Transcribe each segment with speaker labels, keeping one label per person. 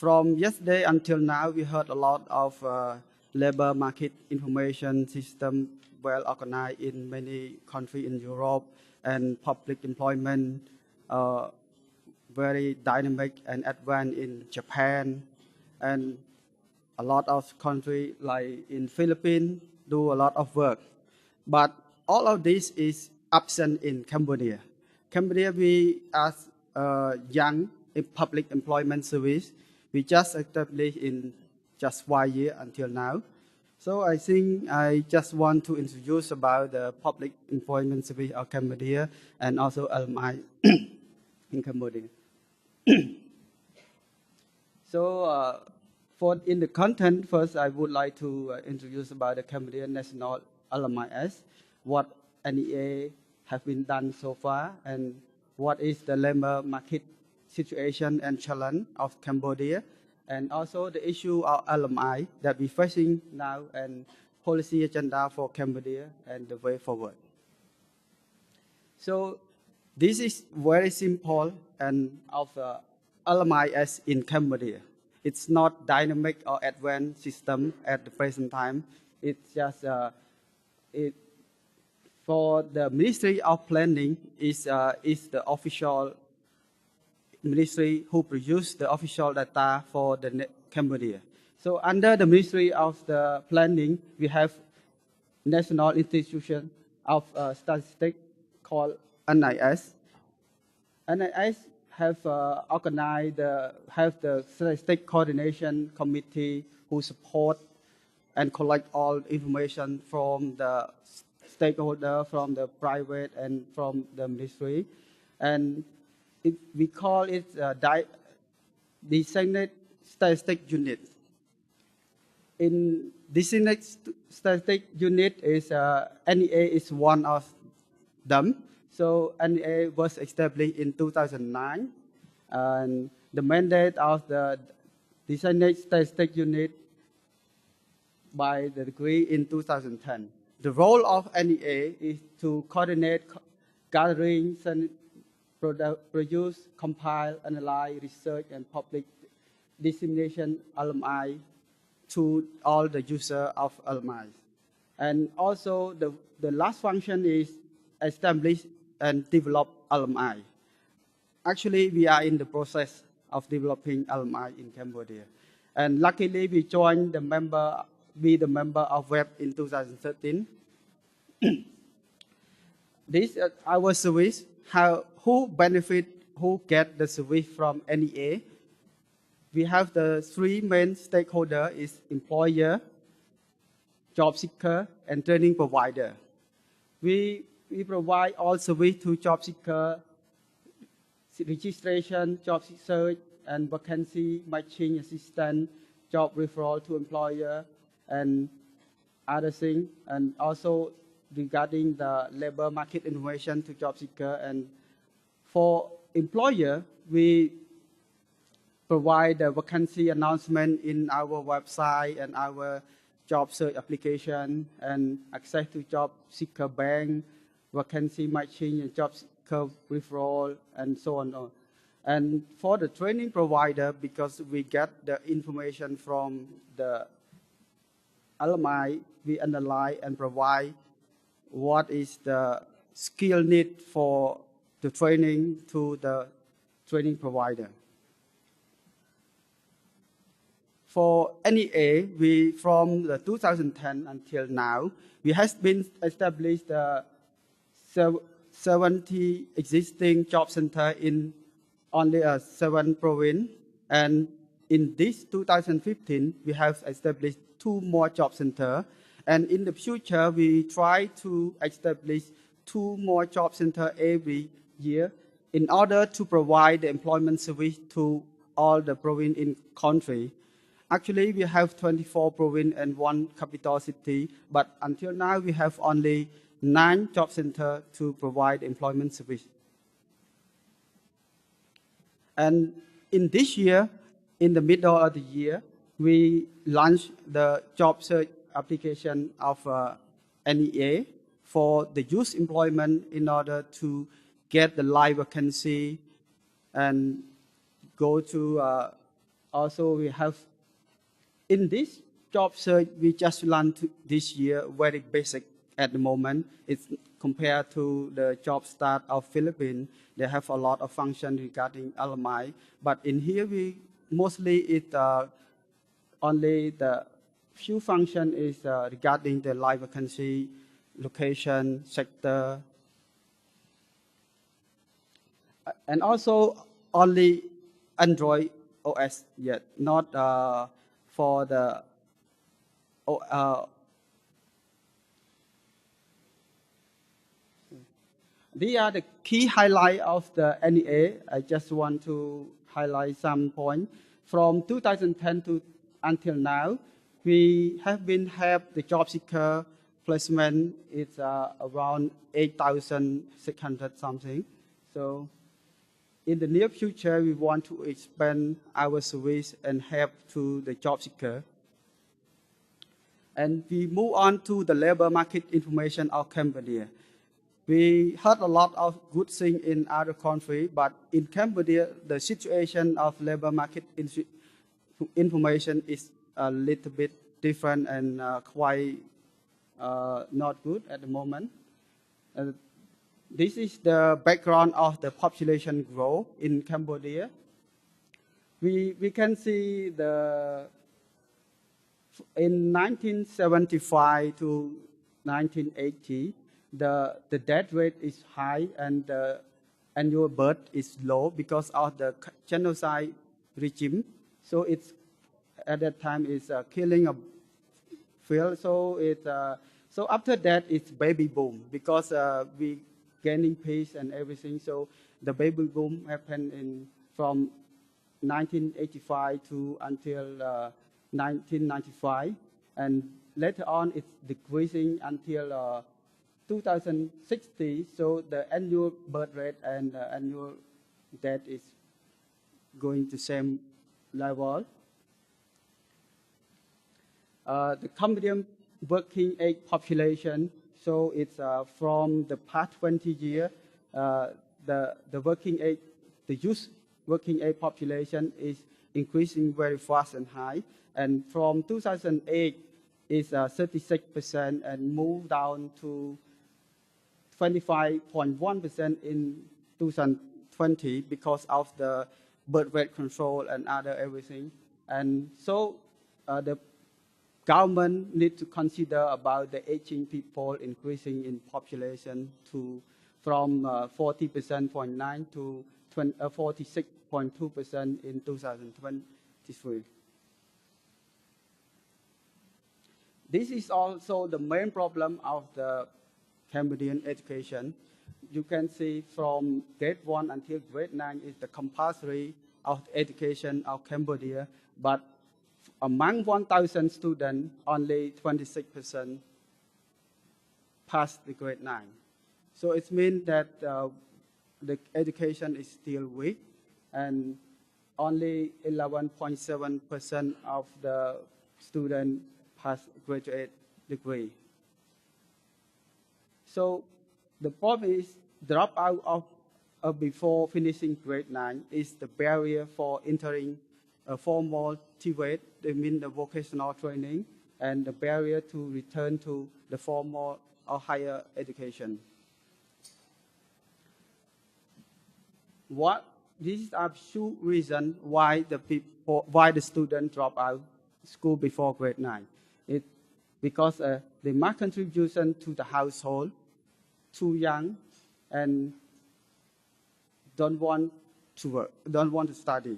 Speaker 1: From yesterday until now, we heard a lot of labor market information system well organized in many countries in Europe, and public employment very dynamic and advanced in Japan, and a lot of countries like in Philippines do a lot of work. But all of this is absent in Cambodia. Cambodia, we as a young public employment service, we just established in just 1 year until now. So I think I just want to introduce about the public employment service of Cambodia and also LMI in Cambodia. So for in the content, first I would like to introduce about the Cambodian National LMIS, what NEA have been done so far, and what is the labor market situation and challenge of Cambodia, and also the issue of LMI that we're facing now, and policy agenda for Cambodia and the way forward. So this is very simple and of LMIS in Cambodia. It's not dynamic or advanced system at the present time. It's just for the Ministry of Planning is the official ministry who produce the official data for the Cambodia. So under the Ministry of the Planning, we have National Institution of Statistics called NIS. NIS have organized, have the Statistic Coordination Committee who support and collect all information from the stakeholder, from the private and from the ministry. And we call it designated statistic unit. In designated statistic unit is NEA is one of them. So NEA was established in 2009, and the mandate of the designated statistic unit by the decree in 2010. The role of NEA is to coordinate gathering, produce, compile, analyze, research, and public dissemination LMI to all the users of LMI. And also the last function is establish and develop LMI. Actually, we are in the process of developing LMI in Cambodia. And luckily, we joined the member of WAPES in 2013. This our service, who benefit, who get the service from NEA. We have the three main stakeholders is employer, job seeker, and training provider. We provide all service to job seeker, registration, job search, and vacancy matching assistance, job referral to employer, and other things, and also regarding the labor market information to job seeker. And for employer, we provide the vacancy announcement in our website and our job search application, and access to job seeker bank, vacancy matching, and job seeker referral, and so on. And for the training provider, because we get the information from the LMI, we analyze and provide what is the skill need for the training to the training provider. For NEA, we from the 2010 until now, we have been established 70 existing job centers in only 7 provinces, and in this 2015, we have established 2 more job centers, and in the future, we try to establish 2 more job centers every year in order to provide the employment service to all the provinces in country. Actually, we have 24 provinces and 1 capital city, but until now, we have only 9 job centers to provide employment service. And in this year, in the middle of the year, we launched the job search application of NEA for the youth employment in order to get the live vacancy and go to Also, we have in this job search, we just launched this year, very basic at the moment. It's compared to the job start of Philippines. They have a lot of function regarding LMI, but in here we mostly only the few function is regarding the live vacancy, location, sector, and also only Android OS yet, not for the these are the key highlights of the NEA. I just want to highlight some points. From 2010 to until now, we have the job seeker placement is around 8,600 something. So in the near future, we want to expand our service and help to the job seeker. And we move on to the labor market information of Cambodia. We heard a lot of good things in other countries, but in Cambodia, the situation of labor market information is a little bit different and quite not good at the moment. This is the background of the population growth in Cambodia. We can see in 1975 to 1980, the death rate is high and the annual birth is low because of the genocide regime. So it's at that time is killing a field. So after that it's baby boom because we gaining peace and everything. So the baby boom happened from 1985 to until 1995, and later on it's decreasing until 2060. So the annual birth rate and the annual death is going to same level. The Cambodian working age population. So it's from the past 20 years, the working age, the youth working age population is increasing very fast and high. And from 2008, it's 36% and moved down to 25.1% in 2020 because of the birth rate control and other everything. And so the government need to consider about the aging people increasing in population from 40.9% to 46.2% in 2023. This is also the main problem of the Cambodian education. You can see from grade 1 until grade 9 is the compulsory of education of Cambodia, but among 1,000 students, only 26% pass the grade 9. So it means that the education is still weak, and only 11.7% of the students pass graduate degree. So the problem is dropout of before finishing grade 9 is the barrier for entering a formal TVET, they mean the vocational training, and the barrier to return to the formal or higher education. These are two reasons why the students drop out school before grade 9. Because the mark contribution to the household, too young, and don't want to work, don't want to study.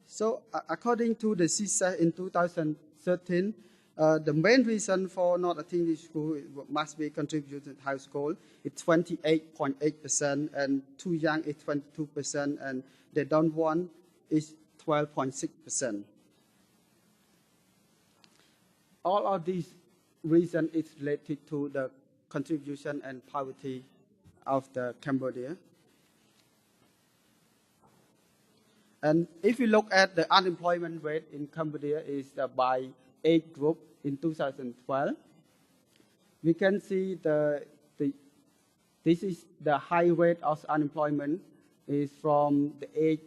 Speaker 1: So according to the CSA in 2013, the main reason for not attending school must be contributed to household. It's 28.8%, and too young is 22%, and they don't want is 12.6%. All of these reasons is related to the contribution and poverty of the Cambodia. And if you look at the unemployment rate in Cambodia is by age group in 2012, we can see this is the high rate of unemployment is from the age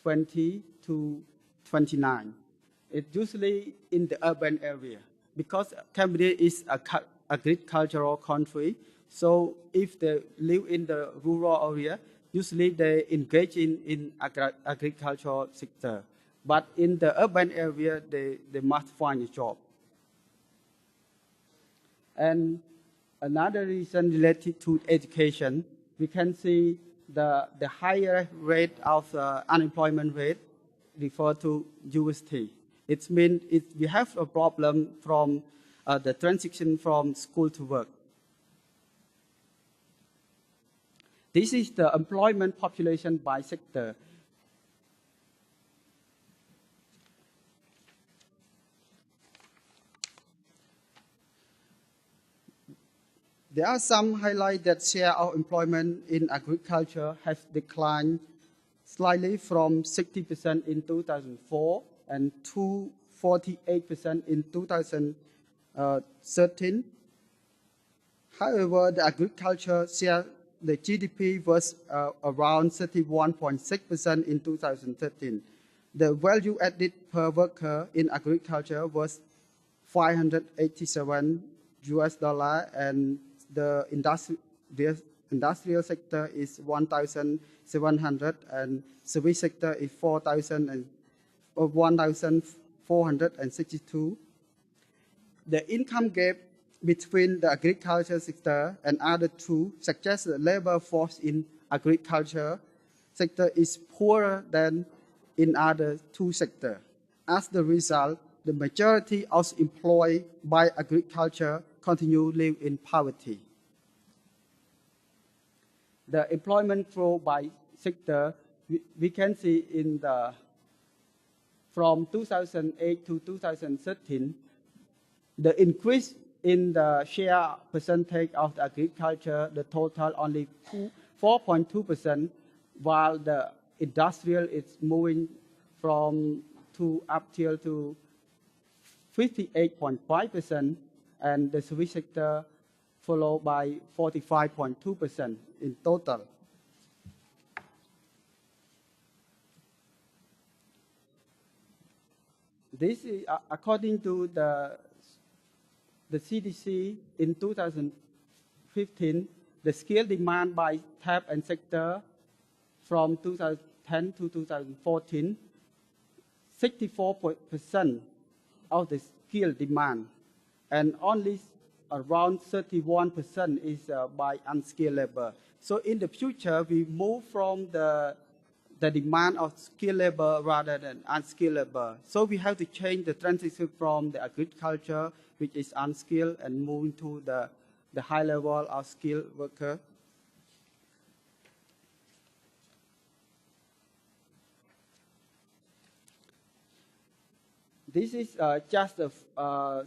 Speaker 1: 20 to 29. It's usually in the urban area because Cambodia is an agricultural country. So if they live in the rural area, usually they engage in agricultural sector. But in the urban area, they must find a job. And another reason related to education, we can see the higher rate of unemployment rate refer to university. It means we have a problem from the transition from school to work. This is the employment population by sector. There are some highlights that share of employment in agriculture has declined slightly from 60% in 2004 and to 48% in 2013. However, the agriculture share, the GDP was around 31.6% in 2013. The value added per worker in agriculture was $587 and the industrial sector is 1,700 and service sector is 1,462. The income gap between the agriculture sector and other two suggests the labor force in agriculture sector is poorer than in other two sectors. As the result, the majority of employed by agriculture continue to live in poverty. The employment growth by sector, we can see in from 2008 to 2013, the increase in the share percentage of the agriculture, the total only 4.2%, while the industrial is moving from up till to 58.5%, and the service sector followed by 45.2% in total. This is according to the CDC in 2015, the skill demand by type and sector from 2010 to 2014, 64% of the skill demand, and only around 31% is by unskilled labor. So in the future, we move from the demand of skilled labor rather than unskilled labor. So we have to change the transition from the agriculture, which is unskilled, and moving to the high level of skilled worker. This is just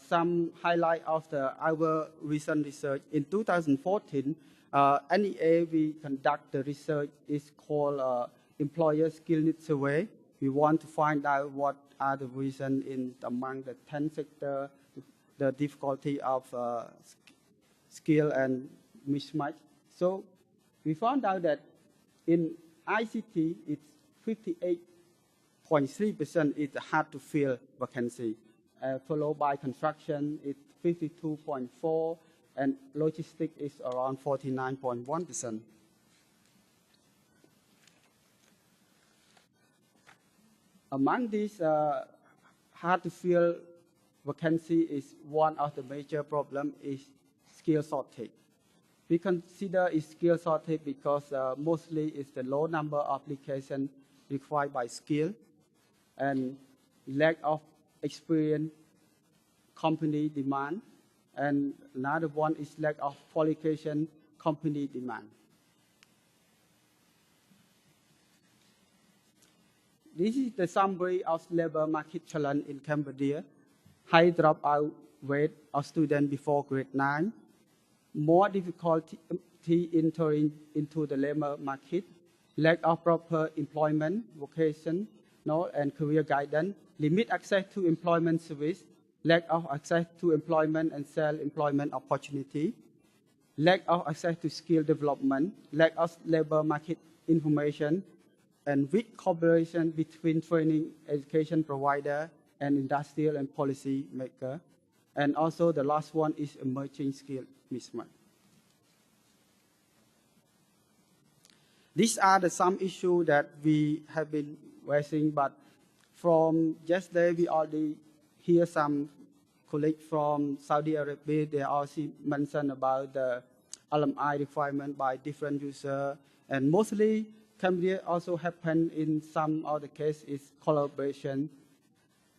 Speaker 1: some highlight of our recent research. In 2014, NEA, we conduct the research is called Employer Skill Needs Survey. We want to find out what are the reasons among the 10 sectors, the difficulty of skill and mismatch. So we found out that in ICT, it's 58.3% is hard to fill vacancy, followed by construction, it's 52.4%, and logistics is around 49.1%. Among these hard to fill vacancy is one of the major problems is skill shortage. We consider it's skill shortage because mostly it's the low number of applications required by skill and lack of experience company demand, and another one is lack of qualification company demand. This is the summary of labor market challenge in Cambodia. High dropout rate of students before grade 9, more difficulty entering into the labor market, lack of proper employment, vocation, and career guidance, limit access to employment service, lack of access to employment and self-employment opportunity, lack of access to skill development, lack of labor market information, and weak cooperation between training education provider and industrial and policy maker. And also the last one is emerging skill mismatch. These are some issues that we have been raising, but from yesterday we already hear some colleagues from Saudi Arabia, they also mentioned about the LMI requirement by different users, and mostly Cambodia also happen in some other cases is collaboration,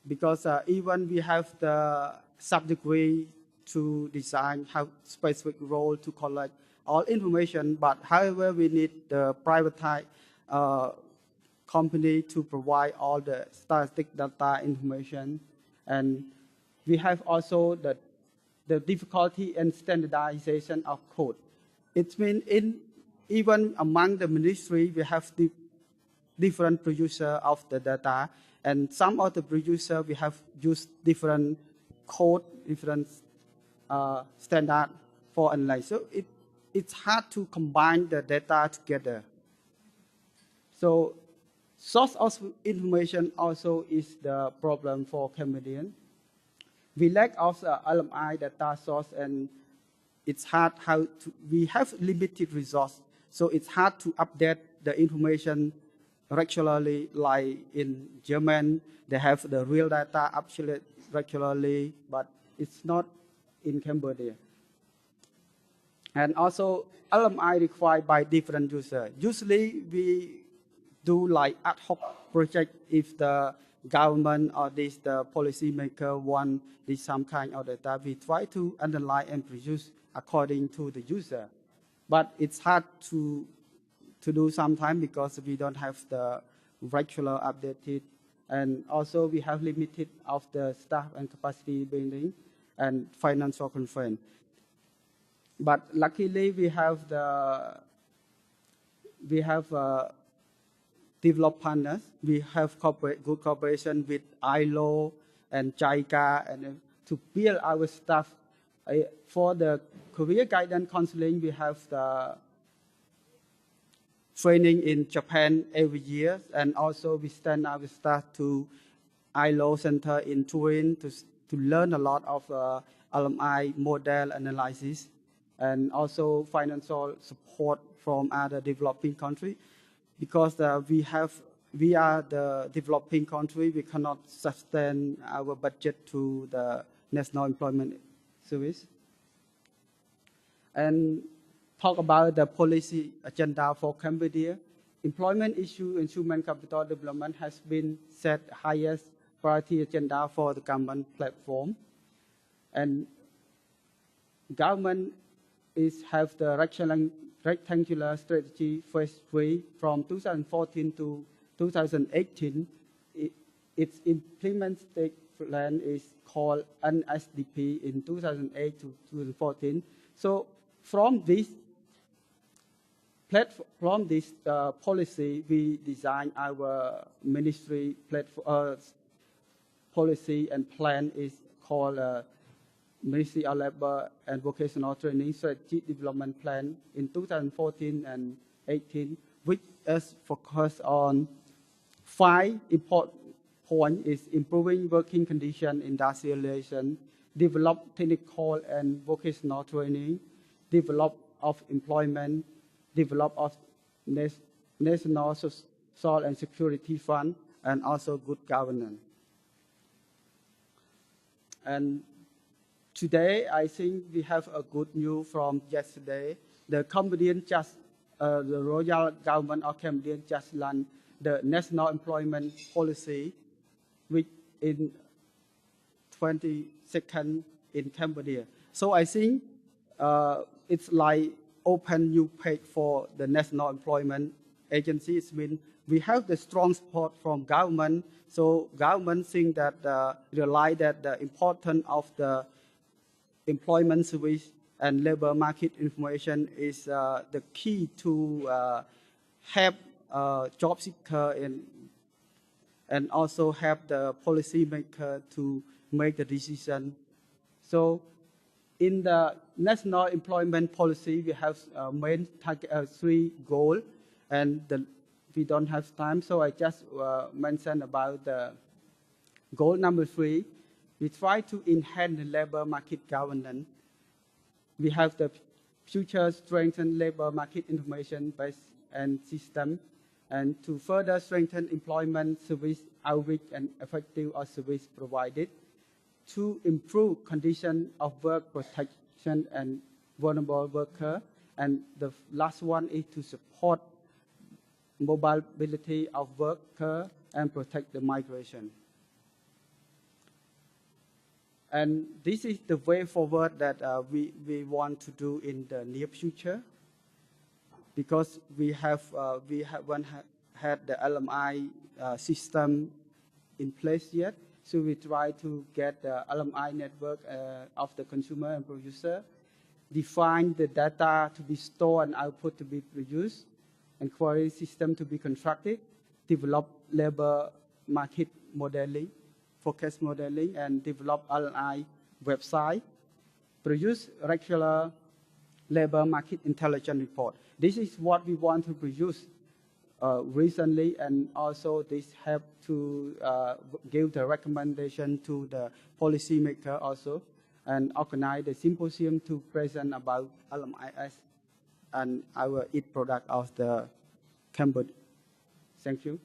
Speaker 1: because even we have the sub-degree to design how specific role to collect all information, but however we need the private company to provide all the statistic data information, and we have also the difficulty in standardization of code. It means even among the ministry, we have the different producer of the data, and some of the producer we have used different code, different standard for analysis. So it's hard to combine the data together. So source of information also is the problem for Cambodian. We lack of LMI data source, and it's hard we have limited resource. So it's hard to update the information regularly, like in German, they have the real data updated regularly, but it's not in Cambodia. And also, LMI required by different users. Usually, we do like ad hoc project if the government or the policy maker want some kind of data. We try to analyze and produce according to the user. But it's hard to do sometimes because we don't have the regular updated. And also, we have limited of the staff and capacity building and financial constraint. But luckily, we have developed partners. We have good cooperation with ILO and JICA, and to build our staff. For the career guidance counseling, we have the training in Japan every year, and also we send our staff to ILO Center in Turin to learn a lot of LMI model analysis, and also financial support from other developing countries, because we are the developing country, we cannot sustain our budget to the National Employment Service. And talk about the policy agenda for Cambodia. Employment issue and human capital development has been set highest priority agenda for the government platform. And government have the rectangular strategy phase 3 from 2014 to 2018. Its implementation plan is called NSDP in 2008 to 2014. So from this policy, we design our ministry policy and plan is called Ministry of Labor and Vocational Training Strategy Development Plan in 2014 and 18, which is focused on 5 important points: is improving working condition, industrialization, develop technical and vocational training, develop of employment, develop of national social and security fund, and also good governance. And today, I think we have a good news from yesterday. The royal government of Cambodia just launched the national employment policy, which in 22nd in Cambodia. So I think it's like open new page for the National Employment Agency. It means we have the strong support from government. So government think that realize that the importance of the employment service and labor market information is the key to help job seeker and also help the policy maker to make the decision. So in the national employment policy, we have main target, 3 goals, and we don't have time, so I just mentioned about the goal number 3. We try to enhance the labor market governance. We have the future strengthen labor market information base and system, and to further strengthen employment service outreach and effective of service provided, to improve condition of work protection and vulnerable worker, and the last one is to support mobility of worker and protect the migration. And this is the way forward that we want to do in the near future, because we haven't had the LMI system in place yet. So we try to get the LMI network of the consumer and producer, define the data to be stored and output to be produced, and query system to be constructed, develop labor market modeling, forecast modeling, and develop LMI website, produce regular labor market intelligence report. This is what we want to produce recently, and also this help to give the recommendation to the policymaker also, and organize the symposium to present about LMIS and our EAT product of the Cambodia. Thank you.